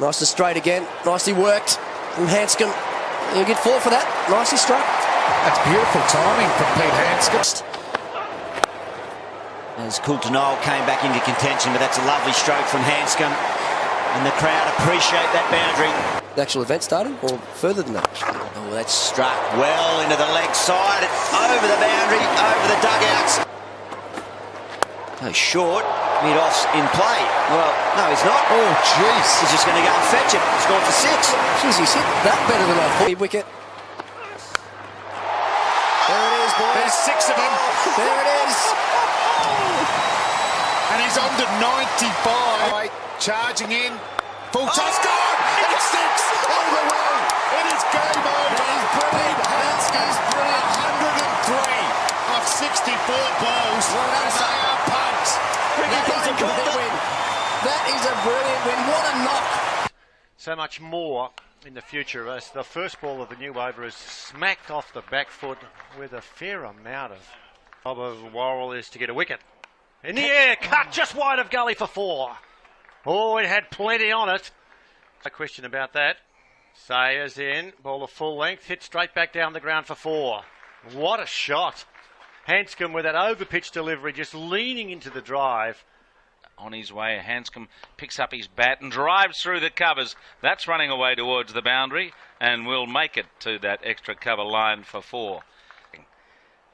Nice and straight again. Nicely worked from Handscomb. He'll get 4 for that. Nicely struck. That's beautiful timing from Pete Handscomb. As Coulter-Nile came back into contention, but that's a lovely stroke from Handscomb. And the crowd appreciate that boundary. The actual event started, or further than that? Oh, that's struck well into the leg side, over the boundary, over the dugouts. Oh, short, mid-off's in play. Well, no, he's not. Oh, jeez. He's just going to go and fetch it. Score for 6. Jeez, he's hit that better than I thought. Wicket. There it is, boys. There's 6 of them. There it is. And he's on to 95. Charging in. Full toss gone. It's 6 all the way. It is game over. He's brilliant. Handscomb's brilliant. 103 off 64 balls. Well done, and they are pumped. That is a brilliant win. That is a brilliant win. What a knock. So much more in the future as the first ball of the new over is smacked off the back foot with a fair amount of job of Worrell is to get a wicket. In the air, cut just wide of gully for 4. Oh, it had plenty on it. No question about that. Sayers in, ball of full length, hit straight back down the ground for 4. What a shot. Handscomb with that over-pitch delivery, just leaning into the drive. On his way, Handscomb picks up his bat and drives through the covers. That's running away towards the boundary and will make it to that extra cover line for 4.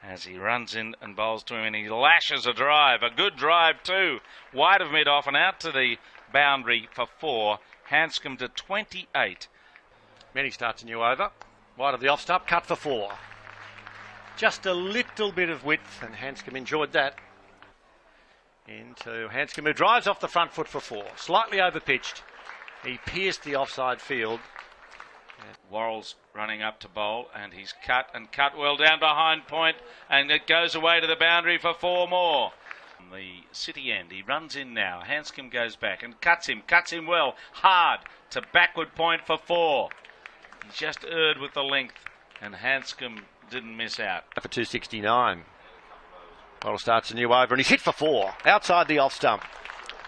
As he runs in and bowls to him, and he lashes a drive. A good drive too. Wide of mid-off and out to the boundary for 4. Handscomb to 28. Many starts a new over. Wide of the off-stump, cut for 4. Just a little bit of width, and Handscomb enjoyed that. Into Handscomb, who drives off the front foot for 4. Slightly over-pitched. He pierced the offside field. Worrell's running up to bowl, and he's cut well down behind point, and it goes away to the boundary for 4 more. On the city end, he runs in now. Handscomb goes back and cuts him well, hard to backward point for 4. He's just erred with the length, and Handscomb didn't miss out. For 269. Worrell starts a new over, and he's hit for 4. Outside the off stump.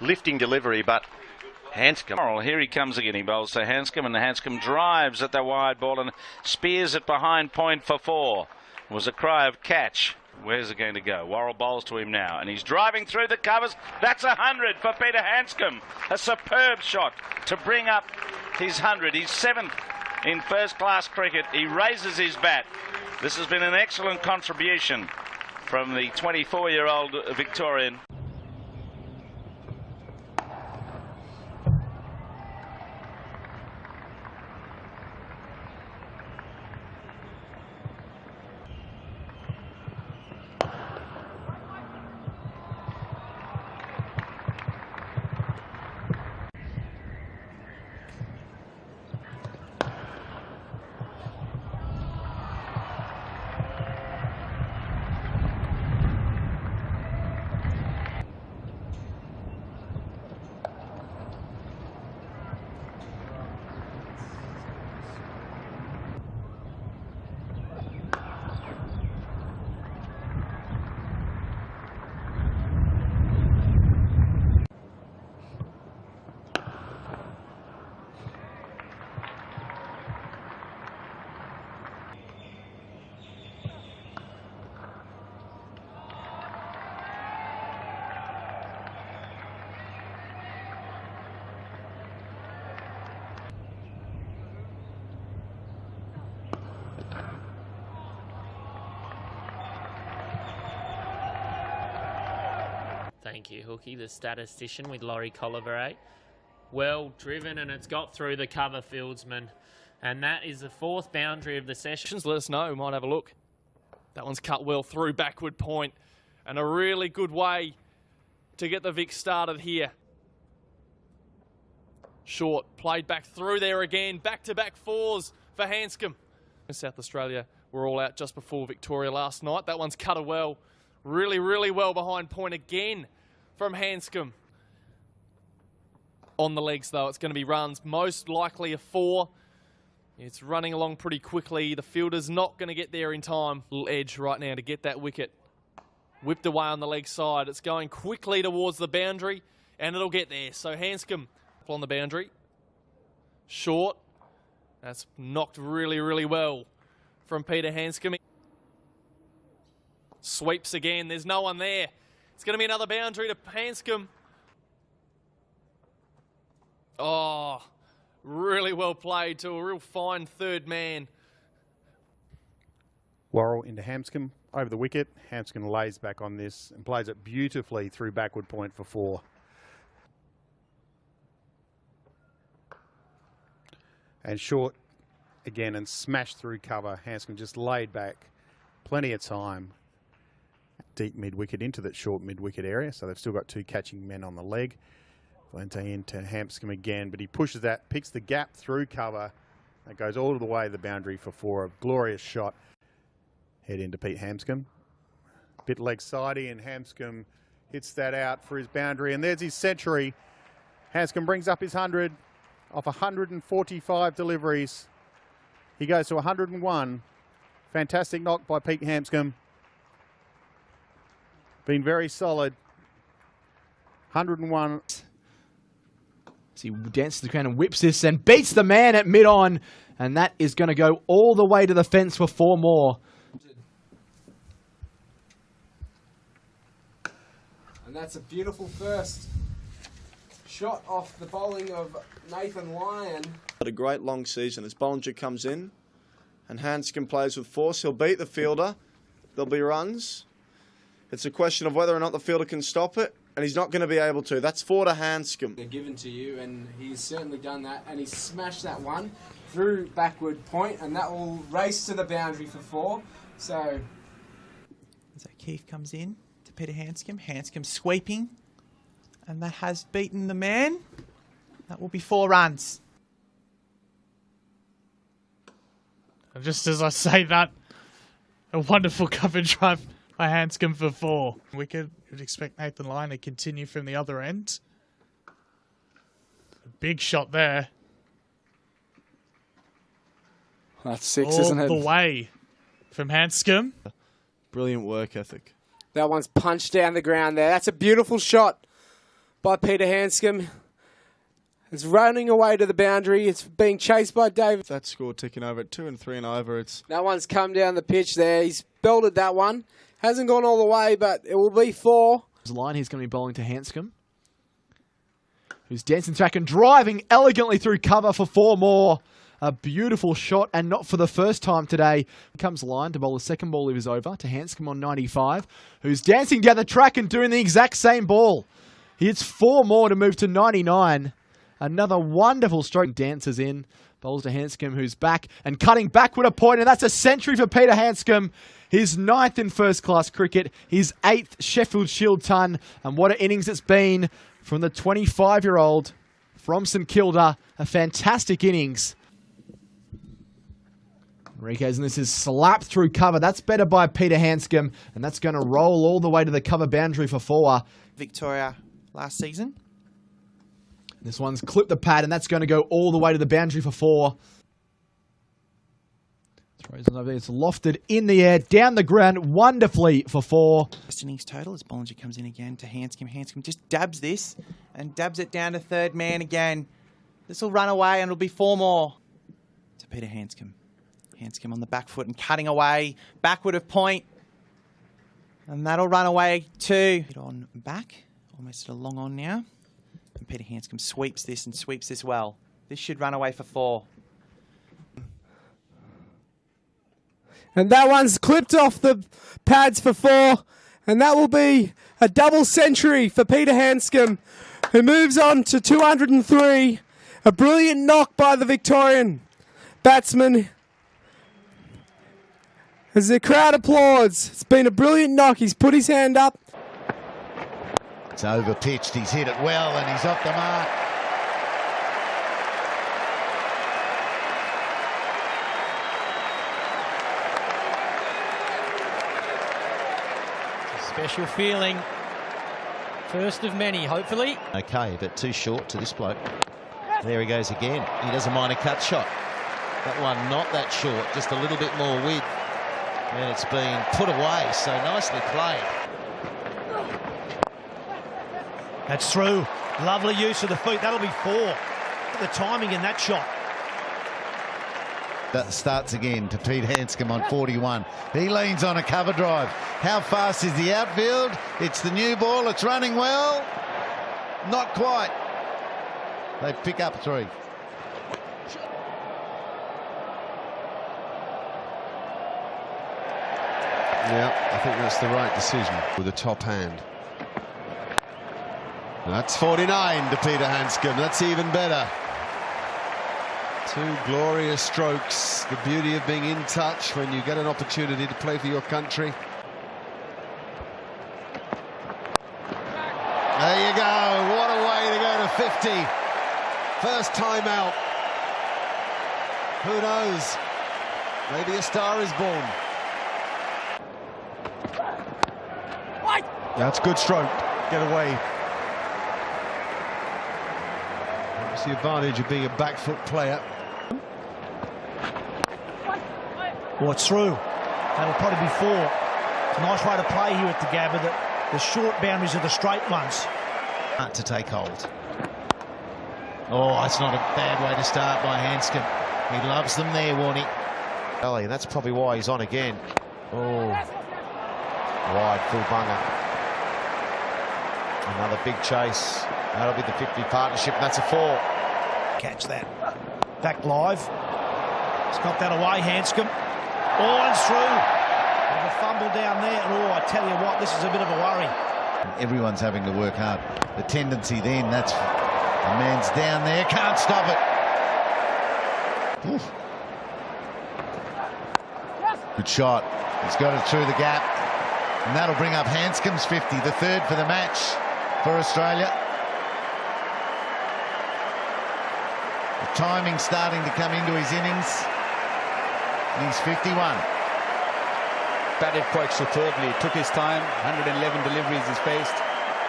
Lifting delivery, but Handscomb. Worrell, here he comes again. He bowls to Handscomb, and the Handscomb drives at the wide ball and spears it behind point for 4. It was a cry of catch. Where's it going to go? Worrell bowls to him now, and he's driving through the covers. That's 100 for Peter Handscomb. A superb shot to bring up his 100. He's 7th in first-class cricket. He raises his bat. This has been an excellent contribution from the 24-year-old Victorian. Thank you, Hookie, the statistician with Laurie Colliver. Well driven, and it's got through the cover fieldsman. And that is the 4th boundary of the session. Let us know. We might have a look. That one's cut well through backward point, and a really good way to get the Vic started here. Short, played back through there again. Back-to-back 4s for Handscomb. In South Australia, we're all out just before Victoria last night. That one's cut well. Really, really well behind point again from Handscomb. On the legs, though, it's going to be runs. Most likely a 4. It's running along pretty quickly. The fielder's not going to get there in time. Little edge right now to get that wicket. Whipped away on the leg side. It's going quickly towards the boundary, and it'll get there. So Handscomb on the boundary. Short. That's knocked really, really well from Peter Handscomb. Sweeps again. There's no one there. It's going to be another boundary to Handscomb. Oh, really well played to a real fine third man. Worrell into Handscomb, over the wicket. Handscomb lays back on this and plays it beautifully through backward point for 4. And short again and smashed through cover. Handscomb just laid back, plenty of time. Deep mid-wicket into that short mid-wicket area, so they've still got 2 catching men on the leg. Valente into Handscomb again, but he pushes that, picks the gap through cover. That goes all the way to the boundary for 4. A glorious shot. Head into Pete Handscomb. Bit leg sidey, and Handscomb hits that out for his boundary, and there's his century. Handscomb brings up his 100 off 145 deliveries. He goes to 101. Fantastic knock by Pete Handscomb. Been very solid. 101. So he dances to the ground and whips this and beats the man at mid-on. And that is going to go all the way to the fence for 4 more. And that's a beautiful first shot off the bowling of Nathan Lyon. Had a great long season as Bollinger comes in and Handscomb plays with force. He'll beat the fielder. There'll be runs. It's a question of whether or not the fielder can stop it, and he's not going to be able to. That's 4 to Handscomb. They're given to you, and he's certainly done that, and he's smashed that one through backward point, and that will race to the boundary for 4. So Keith comes in to Peter Handscomb. Handscomb sweeping, and that has beaten the man. That will be 4 runs. And just as I say that, a wonderful cover drive by Handscomb for 4. Wicket, you'd expect Nathan Lyon to continue from the other end. A big shot there. That's 6, isn't it? All the way from Handscomb. Brilliant work ethic. That one's punched down the ground there. That's a beautiful shot by Peter Handscomb. It's running away to the boundary. It's being chased by David. That score ticking over at 2 and 3 and over. That one's come down the pitch there. He's belted that one. Hasn't gone all the way, but it will be 4. Line, he's going to be bowling to Handscomb, who's dancing track and driving elegantly through cover for 4 more. A beautiful shot, and not for the first time today. Here comes Lyon to bowl the second ball of his over to Handscomb on 95, who's dancing down the track and doing the exact same ball. He hits 4 more to move to 99. Another wonderful stroke. Dances in, bowls to Handscomb, who's back and cutting backward a point, and that's a century for Peter Handscomb. His 9th in first-class cricket, his 8th Sheffield Shield ton, and what an innings it's been from the 25-year-old from St Kilda. A fantastic innings. Enriquez, and this is slapped through cover. That's better by Peter Handscomb, and that's going to roll all the way to the cover boundary for 4. Victoria last season. This one's clipped the pad, and that's going to go all the way to the boundary for 4. Throws it over there. It's lofted in the air, down the ground, wonderfully for 4. First innings total as Bollinger comes in again to Handscomb. Handscomb just dabs this and dabs it down to third man again. This will run away and it'll be 4 more to Peter Handscomb. Handscomb on the back foot and cutting away, backward of point. And that'll run away too. On back, almost at a long on now. And Peter Handscomb sweeps this and sweeps this well. This should run away for 4. And that one's clipped off the pads for 4. And that will be a double century for Peter Handscomb, who moves on to 203. A brilliant knock by the Victorian batsman. As the crowd applauds, it's been a brilliant knock. He's put his hand up. It's over-pitched, he's hit it well and he's off the mark. Special feeling. First of many, hopefully. Okay, but too short to this bloke. There he goes again. He doesn't mind a cut shot. That one not that short, just a little bit more width. And it's been put away, so nicely played. That's through. Lovely use of the feet. That'll be 4. Look at the timing in that shot. That starts again to Pete Handscomb on 41. He leans on a cover drive. How fast is the outfield? It's the new ball. It's running well. Not quite. They pick up 3. Yeah, I think that's the right decision with the top hand. That's 49 to Peter Handscomb. That's even better. 2 glorious strokes. The beauty of being in touch when you get an opportunity to play for your country. There you go. What a way to go to 50. First time out. Who knows? Maybe a star is born. That's a good stroke. Get away. That's the advantage of being a back foot player. Well, it's through. That'll probably be 4. It's a nice way to play here at the Gabba. The short boundaries are the straight ones. To take hold. Oh, that's not a bad way to start by Handscomb. He loves them there, Warnie. And that's probably why he's on again. Oh, wide full bunger. Another big chase. That'll be the 50 partnership, and that's a 4. Catch that. Back live. He's got that away, Handscomb. Oh, and through. And a fumble down there. And oh, I tell you what, this is a bit of a worry. Everyone's having to work hard. The tendency then, that's the man's down there, can't stop it. Oof. Good shot. He's got it through the gap. And that'll bring up Handscomb's 50, the 3rd for the match for Australia. The timing's starting to come into his innings. And he's 51. Batted quite superbly. Took his time. 111 deliveries he spaced.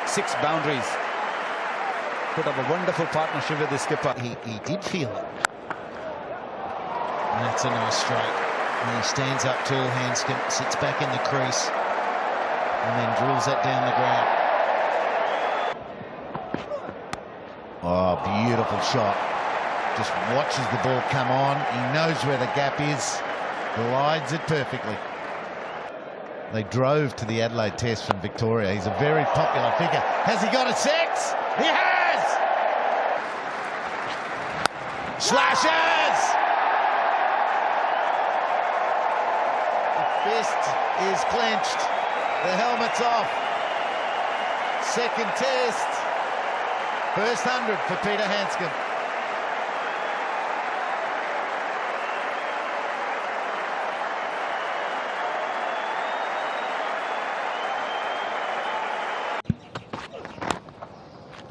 6 boundaries. Put up a wonderful partnership with the skipper. He did feel it. And that's a nice strike. And he stands up tall, Handscomb, sits back in the crease, and then drills that down the ground. Oh, beautiful shot. Just watches the ball come on. He knows where the gap is. Glides it perfectly. They drove to the Adelaide Test from Victoria. He's a very popular figure. Has he got a 6? He has! Slashes! The fist is clenched. The helmet's off. Second test. First 100 for Peter Handscomb.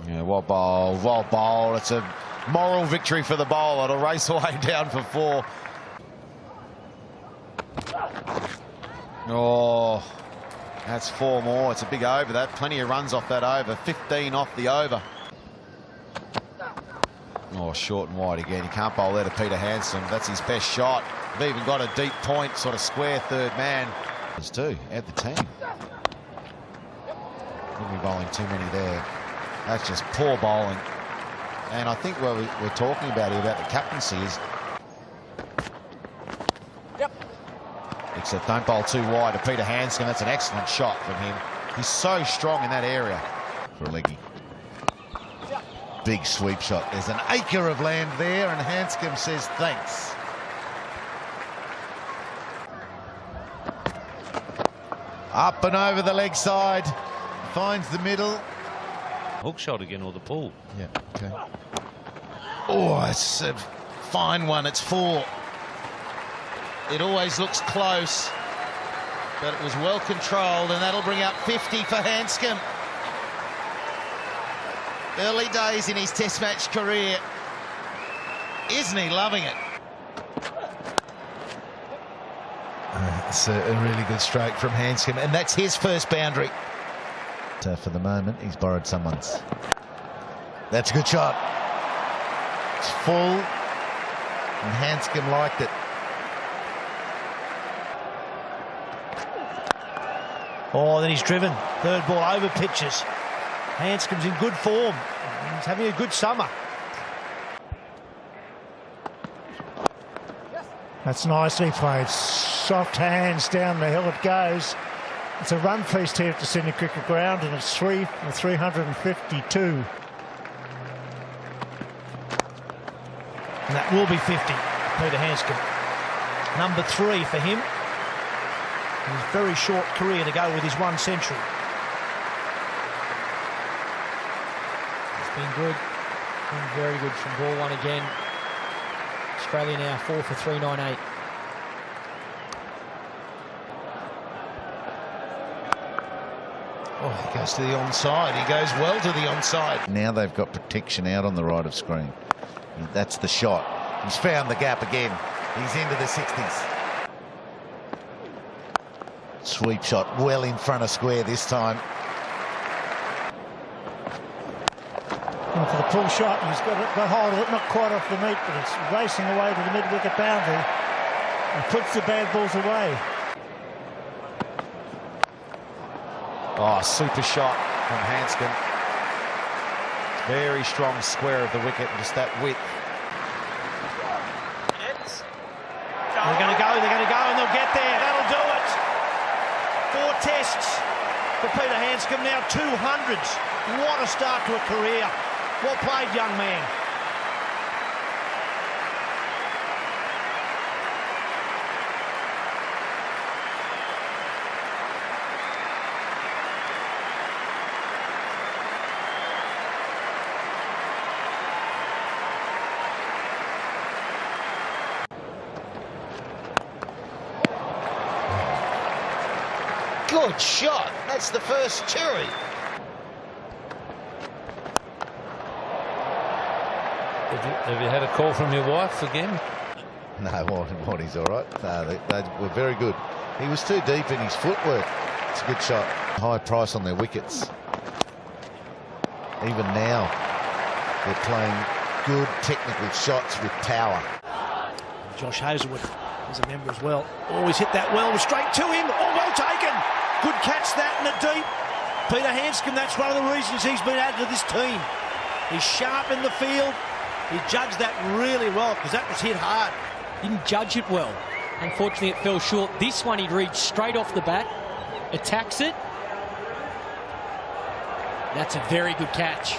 Yeah, well bowled. It's a moral victory for the bowler. It'll race away down for 4. Oh, that's 4 more. It's a big over. That plenty of runs off that over. 15 off the over. Oh, short and wide again. He can't bowl there to Peter Handscomb. That's his best shot. They've even got a deep point, sort of square 3rd man. There's 2. Add the team. Wouldn't be bowling too many there. That's just poor bowling. And I think what we're talking about here about the captaincy is... Except don't bowl too wide to Peter Handscomb. That's an excellent shot from him. He's so strong in that area. For a leggy. Big sweep shot. There's an acre of land there, and Handscomb says thanks. Up and over the leg side. Finds the middle. Hook shot again, or the pull. Yeah, okay. Oh, it's a fine one. It's 4. It always looks close, but it was well controlled, and that'll bring up 50 for Handscomb. Early days in his Test match career. Isn't he loving it? It's a really good stroke from Handscomb, and that's his first boundary. For the moment, he's borrowed someone's. That's a good shot. It's full, and Handscomb liked it. Oh, then he's driven. 3rd ball over pitches. Handscomb's in good form. He's having a good summer. That's nicely played. Soft hands down the hill it goes. It's a run feast here at the Sydney Cricket Ground, and it's 3 for 352. And that will be 50, Peter Handscomb. Number 3 for him. His very short career to go with his 1 century. It's been good. Been very good from ball 1 again. Australia now 4 for 398. Oh, he goes to the onside. He goes well to the onside. Now they've got protection out on the right of screen. That's the shot. He's found the gap again. He's into the 60s. Sweep shot well in front of square this time. Well, for the pull shot, he's got hold of it, not quite off the meat, but it's racing away to the mid-wicket boundary and puts the bad balls away. Oh, super shot from Handscomb. Very strong square of the wicket, and just that width. They're going to go, and they'll get there. That'll do it. 4 tests for Peter Handscomb, now 200s. What a start to a career. Well played, young man. Good shot. That's the first cherry. Have you had a call from your wife again? No, Monty's all right. No, they were very good. He was too deep in his footwork. It's a good shot. High price on their wickets. Even now, they're playing good technical shots with power. Josh Hazlewood is a member as well. Always hit that well, straight to him. Oh, well taken. Good catch that in the deep. Peter Handscomb, that's one of the reasons he's been added to this team. He's sharp in the field. He judged that really well because that was hit hard. Didn't judge it well. Unfortunately, it fell short. This one, he'd reach straight off the bat, attacks it. That's a very good catch.